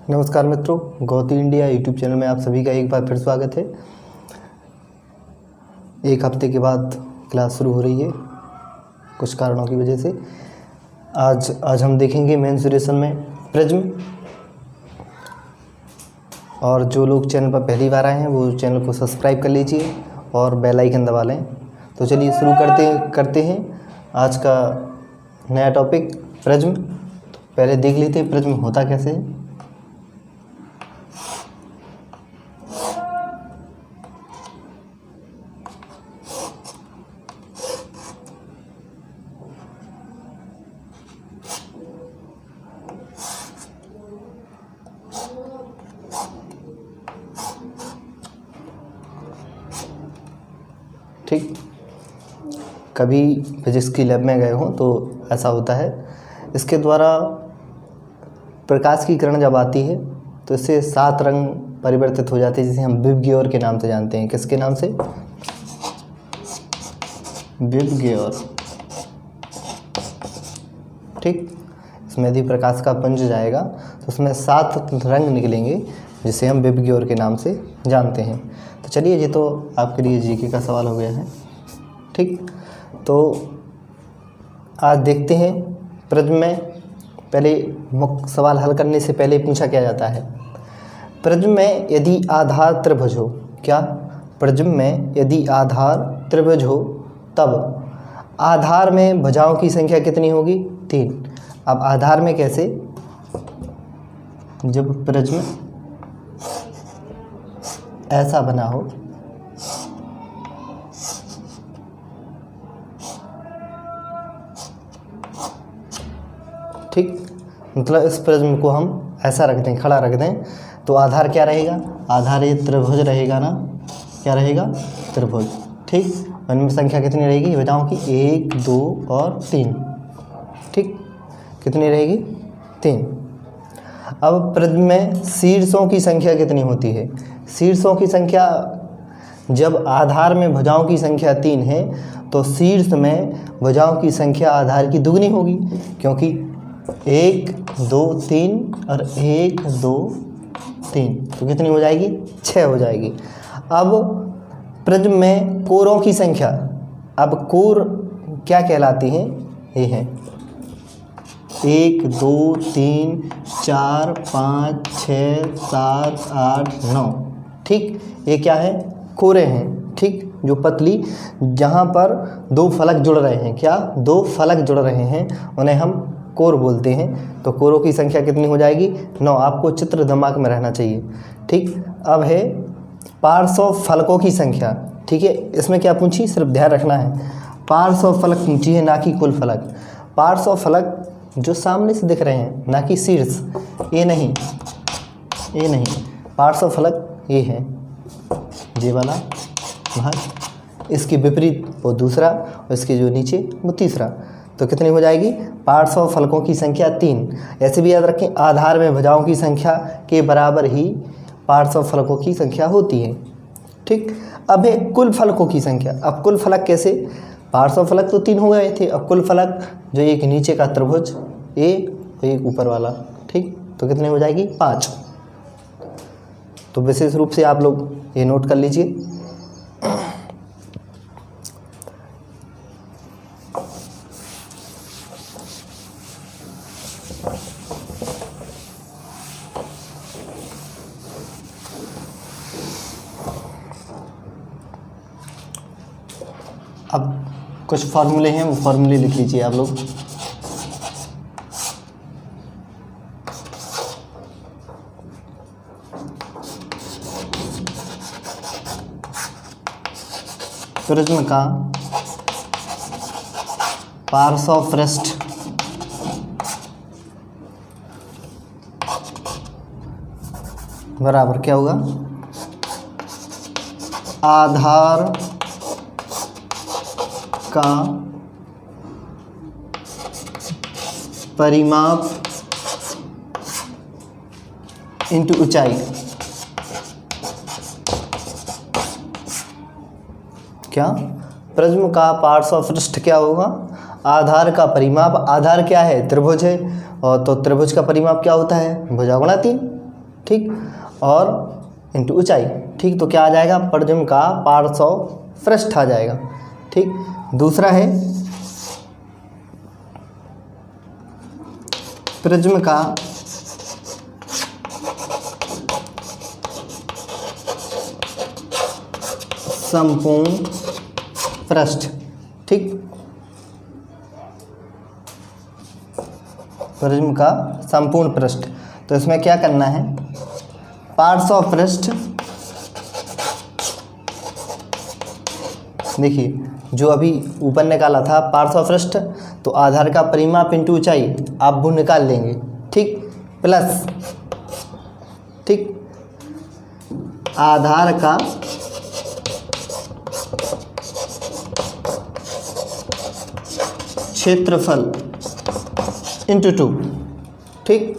नमस्कार मित्रों, Gauti India YouTube channel में आप सभी का एक बार फिर स्वागत है। एक हफ्ते के बाद क्लास शुरू हो रही है कुछ कारणों की वजह से। आज हम देखेंगे मेंसुरेशन में प्रिज्म। और जो लोग चैनल पर पहली बार आए हैं वो चैनल को सब्सक्राइब कर लीजिए और बेल आइकन दबा लें। तो चलिए शुरू करते हैं आज का नया टॉपिक प्रिज्म। तो पहले देख लेते हैं प्रिज्म होता कैसे है। ठीक, कभी फिजिक्स की लैब में गए हों तो ऐसा होता है। इसके द्वारा प्रकाश की किरण जब आती है तो इससे 7 रंग परिवर्तित हो जाते हैं, जिसे हम विबग्योर के नाम से जानते हैं। किसके नाम से? विबग्योर। ठीक, इसमें यदि प्रकाश का पुंज जाएगा तो उसमें 7 रंग निकलेंगे, जिसे हम विबग्योर के नाम से जानते हैं। तो चलिए, ये तो आपके लिए जीके का सवाल हो गया है। ठीक, तो आज देखते हैं प्रिज्म में। पहले मुख्य सवाल हल करने से पहले पूछा क्या जाता है, प्रिज्म में यदि आधार त्रिभुज हो। क्या? प्रिज्म में यदि आधार त्रिभुज हो तब आधार में भुजाओं की संख्या कितनी होगी? 3। अब आधार में कैसे? जब प्रिज्म ऐसा बना हो, ठीक, मतलब इस प्रिज्म को हम ऐसा रख दें, खड़ा रख दें, तो आधार क्या रहेगा? आधार ये त्रिभुज रहेगा ना। क्या रहेगा? त्रिभुज। ठीक, इनमें संख्या कितनी रहेगी भुजाओं की? 1, 2 और 3। ठीक, कितनी रहेगी? 3। अब प्रिज्म में शीर्षों की संख्या कितनी होती है? शीर्षों की संख्या, जब आधार में भुजाओं की संख्या 3 है तो शीर्ष में भुजाओं की संख्या आधार की दुगनी होगी, क्योंकि 1, 2, 3 और 1, 2, 3, तो कितनी हो जाएगी? 6 हो जाएगी। अब प्रिज्म में कोरों की संख्या, अब कोर क्या कहलाती हैं? ये हैं 1, 2, 3, 4, 5, 6, 7, 8, 9। ठीक, ये क्या है? कोरे हैं। ठीक, जो पतली, जहाँ पर 2 फलक जुड़ रहे हैं, क्या 2 फलक जुड़ रहे हैं, उन्हें हम कोर बोलते हैं। तो कोरों की संख्या कितनी हो जाएगी? 9। आपको चित्र दिमाग में रहना चाहिए। ठीक, अब है पार्श्व फलकों की संख्या। ठीक है, इसमें क्या पूछी, सिर्फ ध्यान रखना है, पार्श्व फलक पूछी है, ना कि कुल फलक। पार्श्व फलक जो सामने से दिख रहे हैं, ना कि शीर्ष। ये नहीं, ये नहीं, पार्श्व फलक ये है, ये वाला भाग, इसके विपरीत वो दूसरा, और इसके जो नीचे वो तीसरा। तो कितनी हो जाएगी? पार्श्व फलकों की संख्या 3। ऐसे भी याद रखें, आधार में भुजाओं की संख्या के बराबर ही पार्श्व फलकों की संख्या होती है। ठीक, अब है कुल फलकों की संख्या। अब कुल फलक कैसे? पार्श्व फलक तो 3 हो गए थे, अब कुल फलक जो एक नीचे का त्रिभुज ए, एक ऊपर वाला। ठीक, तो कितने हो जाएगी? 5। तो विशेष रूप से आप लोग ये नोट कर लीजिए। अब कुछ फार्मूले हैं, वो फार्मूले लिख लीजिए आप लोग। प्रिज्म का पार्श्व पृष्ठ बराबर क्या होगा? आधार का परिमाप इंटू ऊंचाई। क्या? प्रिज्म का पार्श्व पृष्ठ क्या होगा? आधार का परिमाप। आधार क्या है? त्रिभुज है, और तो त्रिभुज का परिमाप क्या होता है? भुजा गुणा 3। ठीक, और इंटू ऊंचाई। ठीक, तो क्या आ जाएगा, प्रिज्म का पार्श्व पृष्ठ आ जाएगा। ठीक, दूसरा है प्रिज्म का संपूर्ण पृष्ठ। ठीक, प्रिज्म का संपूर्ण पृष्ठ, तो इसमें क्या करना है, पार्श्व पृष्ठ, देखिए जो अभी ऊपर निकाला था पार्श्व पृष्ठ, तो आधार का परिमाप इंटू ऊंचाई आप वो निकाल लेंगे। ठीक, प्लस, ठीक, आधार का क्षेत्रफल इंटू 2। ठीक,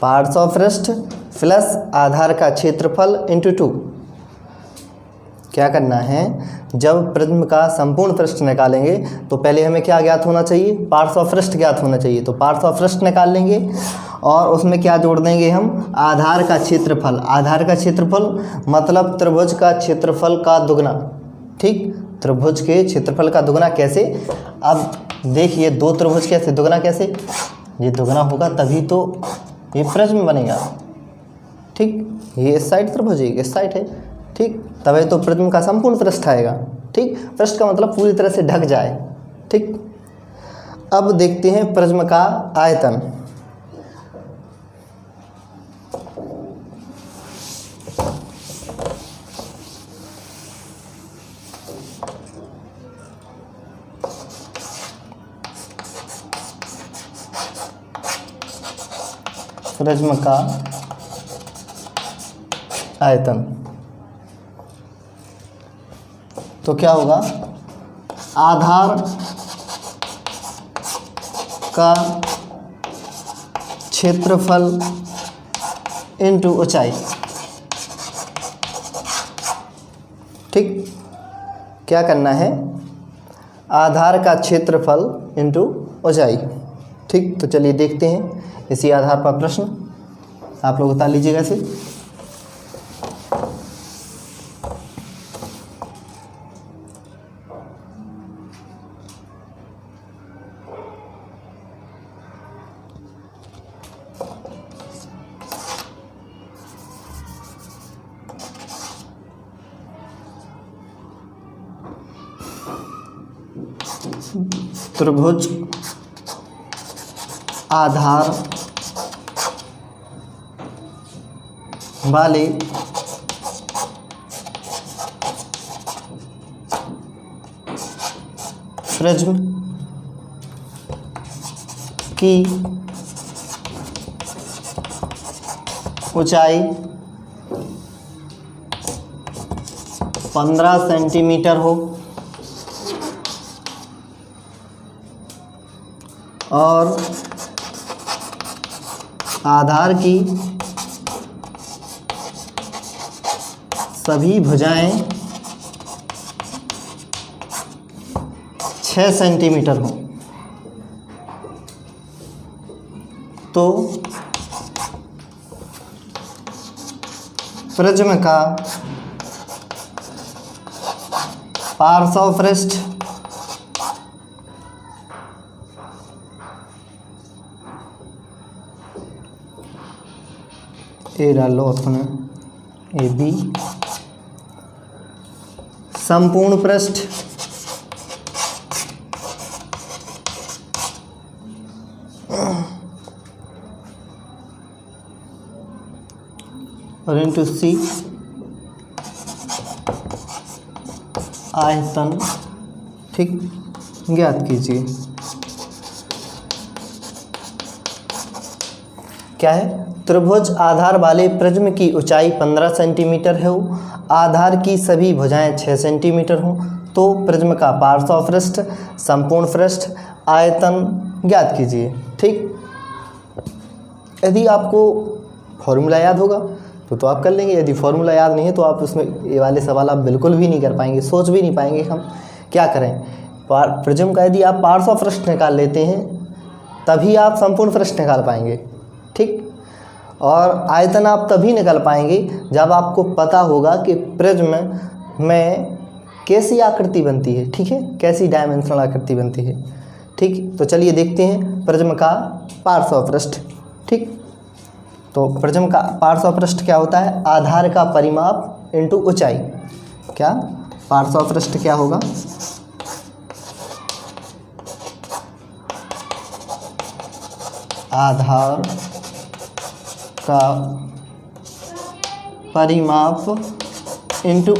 पार्श्व पृष्ठ प्लस आधार का क्षेत्रफल इंटू 2। क्या करना है, जब प्रिज्म का संपूर्ण पृष्ठ निकालेंगे तो पहले हमें क्या ज्ञात होना चाहिए, पार्श्व पृष्ठ ज्ञात होना चाहिए। तो पार्श्व पृष्ठ निकाल लेंगे और उसमें क्या जोड़ देंगे हम, आधार का क्षेत्रफल। आधार का क्षेत्रफल मतलब त्रिभुज का क्षेत्रफल का दुगना। ठीक, त्रिभुज के क्षेत्रफल का दुगना कैसे, अब देखिए दो त्रिभुज कैसे, दुगना कैसे, ये दुगना होगा तभी तो ये प्रिज्म बनेगा। ठीक, ये इस साइड त्रिभुज है, इस साइड है। ठीक, तभी तो प्रिज्म का संपूर्ण पृष्ठ आएगा। ठीक, पृष्ठ का मतलब पूरी तरह से ढक जाए। ठीक, अब देखते हैं प्रिज्म का आयतन। प्रिज्म का आयतन, तो क्या होगा, आधार का क्षेत्रफल इंटू ऊंचाई। ठीक, क्या करना है, आधार का क्षेत्रफल इंटू ऊंचाई। ठीक, तो चलिए देखते हैं इसी आधार पर प्रश्न, आप लोग बता लीजिएगा इसे। त्रिभुज आधार वाले प्रिज्म की ऊंचाई 15 सेंटीमीटर हो और आधार की सभी भुजाएं 6 सेंटीमीटर हो, तो प्रिज्म का पार्श्व पृष्ठ ए डाल लो ऑप्शन में, ए बी, संपूर्ण पृष्ठ और इंटू सी आयतन। ठीक, ज्ञात कीजिए क्या है, त्रिभुज आधार वाले प्रिज्म की ऊंचाई 15 सेंटीमीटर है, आधार की सभी भुजाएं 6 सेंटीमीटर हों, तो प्रिज्म का पार्श्व पृष्ठ, संपूर्ण पृष्ठ, आयतन ज्ञात कीजिए। ठीक, यदि आपको फॉर्मूला याद होगा तो आप कर लेंगे, यदि फॉर्मूला याद नहीं है तो आप उसमें ये वाले सवाल आप बिल्कुल भी नहीं कर पाएंगे, सोच भी नहीं पाएंगे हम क्या करें। प्रिज्म का यदि आप पार्श्व पृष्ठ निकाल लेते हैं तभी आप संपूर्ण पृष्ठ निकाल पाएंगे। ठीक, और आयतन आप तभी निकाल पाएंगे जब आपको पता होगा कि प्रिज्म में कैसी आकृति बनती है, ठीक है, कैसी डायमेंशनल आकृति बनती है। ठीक, तो चलिए देखते हैं प्रिज्म का पार्श्वपृष्ठ। ठीक, तो प्रिज्म का पार्श्वपृष्ठ क्या होता है? आधार का परिमाप इंटू ऊंचाई। क्या पार्श्वपृष्ठ क्या होगा? आधार का परिमाप इंटू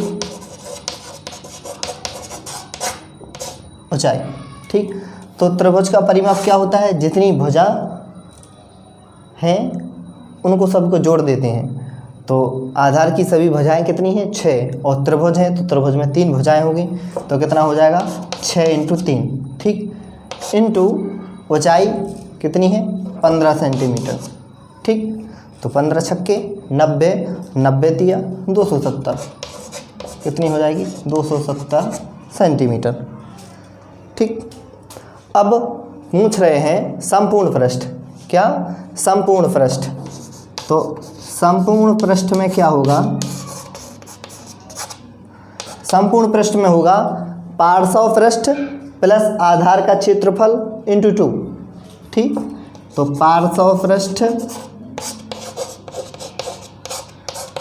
ऊंचाई। ठीक, तो त्रिभुज का परिमाप क्या होता है? जितनी भुजा हैं उनको सबको जोड़ देते हैं। तो आधार की सभी भुजाएं कितनी हैं? 6, और त्रिभुज है तो त्रिभुज में 3 भुजाएं होंगी, तो कितना हो जाएगा? 6 × 3। ठीक, इंटू ऊंचाई कितनी है? 15 सेंटीमीटर। ठीक, तो 15 छक्के 90, 90 तिया 270, कितनी हो जाएगी? 270 सेंटीमीटर। ठीक, अब पूछ रहे हैं संपूर्ण पृष्ठ। क्या? संपूर्ण पृष्ठ। तो संपूर्ण पृष्ठ में क्या होगा? संपूर्ण पृष्ठ में होगा पार्श्वपृष्ठ प्लस आधार का क्षेत्रफल इंटू 2। ठीक, तो पार्श्वपृष्ठ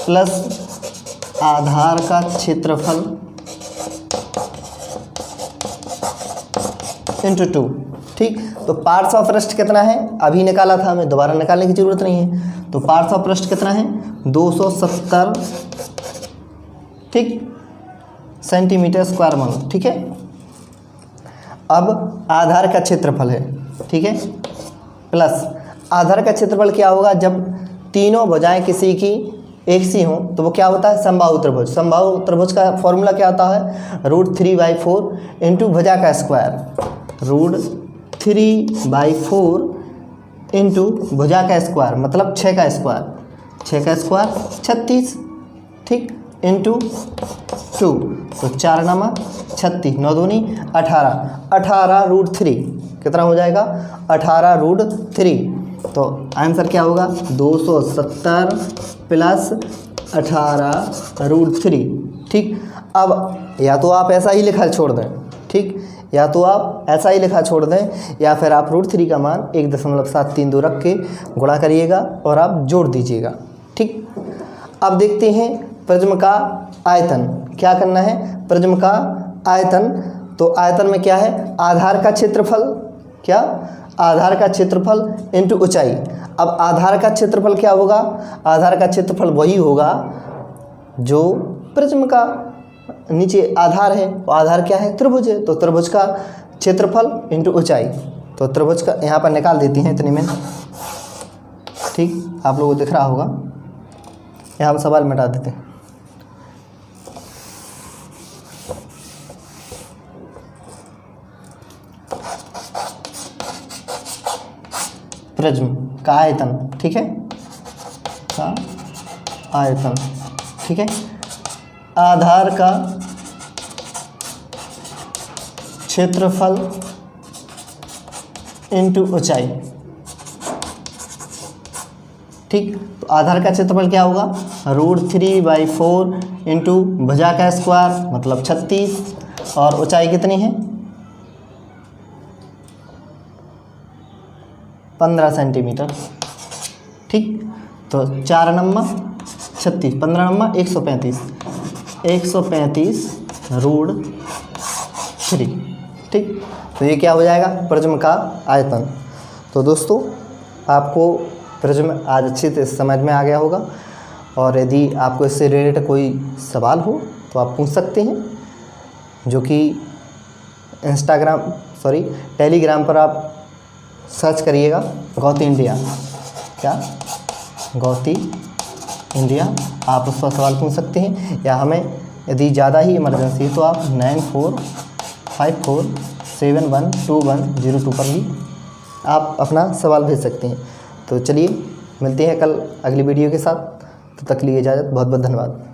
प्लस आधार का क्षेत्रफल इंटू 2। ठीक, तो पार्श्वपृष्ठ कितना है? अभी निकाला था, हमें दोबारा निकालने की जरूरत नहीं है। तो पार्श्वपृष्ठ कितना है? 270 ठीक सेंटीमीटर स्क्वायर मान लो। ठीक है, अब आधार का क्षेत्रफल है, ठीक है, प्लस आधार का क्षेत्रफल क्या होगा? जब तीनों भुजाएं किसी की एक सी हों तो वो क्या होता है? समबाहु त्रिभुज। समबाहु त्रिभुज का फॉर्मूला क्या होता है? √3/4 इंटू भुजा का स्क्वायर, √3/4 इंटू भुजा का स्क्वायर मतलब 6 का स्क्वायर, 6 का स्क्वायर 36। ठीक, इंटू 2, तो 4 9 36, 9 दूनी 18, 18√3 कितना हो जाएगा? 18√3। तो आंसर क्या होगा? 270 प्लस 18√3। ठीक, अब या तो आप ऐसा ही लिखा छोड़ दें, ठीक, या तो आप ऐसा ही लिखा छोड़ दें, या फिर आप √3 का मान 1.732 रख के गुणा करिएगा और आप जोड़ दीजिएगा। ठीक, अब देखते हैं प्रिज्म का आयतन। क्या करना है? प्रिज्म का आयतन। तो आयतन में क्या है? आधार का क्षेत्रफल। क्या? आधार का क्षेत्रफल इंटू ऊंचाई। अब आधार का क्षेत्रफल क्या होगा? आधार का क्षेत्रफल वही होगा जो प्रिज्म का नीचे आधार है। तो आधार क्या है? त्रिभुज है, तो त्रिभुज का क्षेत्रफल इंटू ऊंचाई। तो त्रिभुज का यहाँ पर निकाल देती हैं इतने में। ठीक, आप लोगों को दिख रहा होगा, यहाँ हम सवाल मिटा देते हैं। प्रिज्म का आयतन, ठीक है, का आयतन, ठीक है, आधार का क्षेत्रफल इंटू ऊंचाई। ठीक, तो आधार का क्षेत्रफल क्या होगा? √3/4 इंटू भुजा का स्क्वायर मतलब 36, और ऊंचाई कितनी है? 15 सेंटीमीटर। ठीक, तो 4 9 36, 15 9 135, 135 √3। ठीक, तो ये क्या हो जाएगा? प्रिज्म का आयतन। तो दोस्तों, आपको प्रिज्म आज अच्छी तरह समझ में आ गया होगा, और यदि आपको इससे रिलेटेड कोई सवाल हो तो आप पूछ सकते हैं, जो कि टेलीग्राम पर आप सर्च करिएगा गौती इंडिया। क्या? गौती इंडिया। आप उस पर सवाल पूछ सकते हैं, या हमें यदि ज़्यादा ही इमरजेंसी है तो आप 9454712102 पर भी आप अपना सवाल भेज सकते हैं। तो चलिए मिलते हैं कल अगली वीडियो के साथ। तो तक के लिए इजाज़त, बहुत बहुत धन्यवाद।